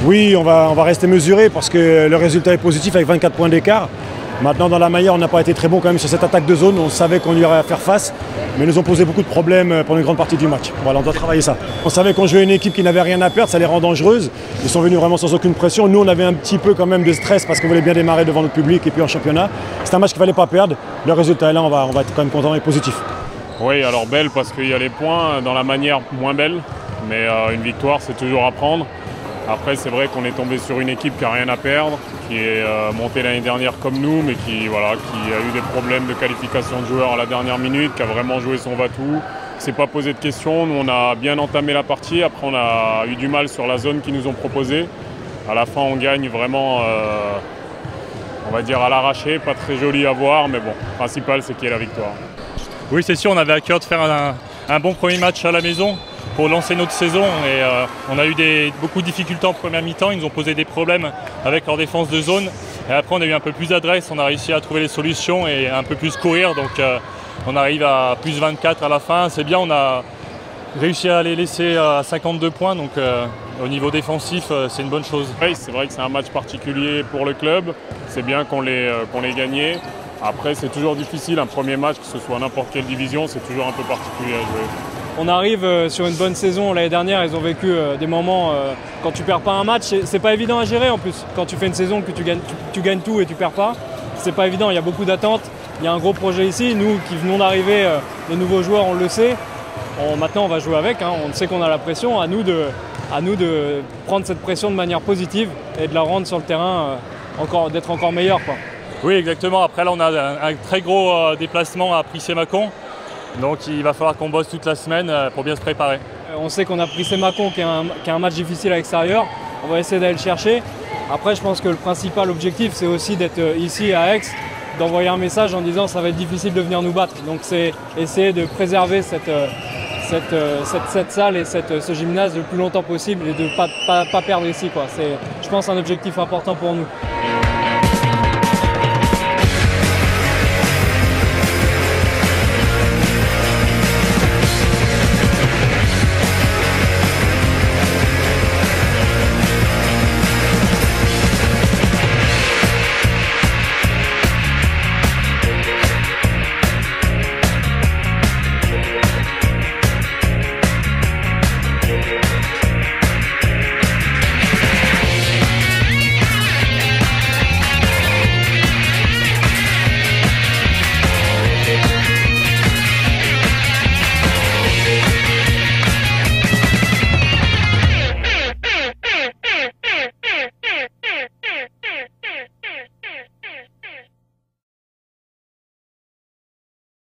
Oui, on va rester mesuré parce que le résultat est positif avec 24 points d'écart. Maintenant, dans la manière, on n'a pas été très bon quand même sur cette attaque de zone. On savait qu'on y aurait à faire face, mais ils nous ont posé beaucoup de problèmes pendant une grande partie du match. Voilà, on doit travailler ça. On savait qu'on jouait une équipe qui n'avait rien à perdre, ça les rend dangereuses. Ils sont venus vraiment sans aucune pression. Nous, on avait un petit peu quand même de stress parce qu'on voulait bien démarrer devant notre public et puis en championnat. C'est un match qu'il ne fallait pas perdre. Le résultat est là, on va être quand même content et positif. Oui, alors belle parce qu'il y a les points, dans la manière moins belle, mais une victoire c'est toujours à prendre. Après c'est vrai qu'on est tombé sur une équipe qui n'a rien à perdre, qui est montée l'année dernière comme nous, mais qui a eu des problèmes de qualification de joueurs à la dernière minute, qui a vraiment joué son va-tout, qui s'est pas posé de questions. Nous on a bien entamé la partie, après on a eu du mal sur la zone qu'ils nous ont proposée. À la fin on gagne vraiment, on va dire à l'arraché, pas très joli à voir, mais bon, le principal c'est qu'il y ait la victoire. Oui, c'est sûr, on avait à cœur de faire un bon premier match à la maison pour lancer notre saison. Et on a eu beaucoup de difficultés en première mi-temps. Ils nous ont posé des problèmes avec leur défense de zone. Et après, on a eu un peu plus d'adresse. On a réussi à trouver les solutions et un peu plus courir. Donc, on arrive à plus 24 à la fin. C'est bien, on a réussi à les laisser à 52 points. Donc, au niveau défensif, c'est une bonne chose. Oui, c'est vrai que c'est un match particulier pour le club. C'est bien qu'on l'ait gagné. Après, c'est toujours difficile, un premier match, que ce soit n'importe quelle division, c'est toujours un peu particulier à jouer. On arrive sur une bonne saison. L'année dernière, ils ont vécu des moments, quand tu perds pas un match, c'est pas évident à gérer en plus. Quand tu fais une saison que tu gagnes tout et tu perds pas, c'est pas évident, il y a beaucoup d'attentes. Il y a un gros projet ici. Nous qui venons d'arriver, les nouveaux joueurs, on le sait. Maintenant, on va jouer avec, hein. On sait qu'on a la pression. À nous de prendre cette pression de manière positive et de la rendre sur le terrain, d'être encore meilleur, quoi. Oui, exactement. Après, là, on a un très gros déplacement à Prissé-Mâcon. Donc, il va falloir qu'on bosse toute la semaine pour bien se préparer. On sait qu'on a Prissé-Mâcon qui est un match difficile à l'extérieur. On va essayer d'aller le chercher. Après, je pense que le principal objectif, c'est aussi d'être ici à Aix, d'envoyer un message en disant que ça va être difficile de venir nous battre. Donc, c'est essayer de préserver cette salle et ce gymnase le plus longtemps possible et de ne pas perdre ici, quoi. C'est, je pense, un objectif important pour nous.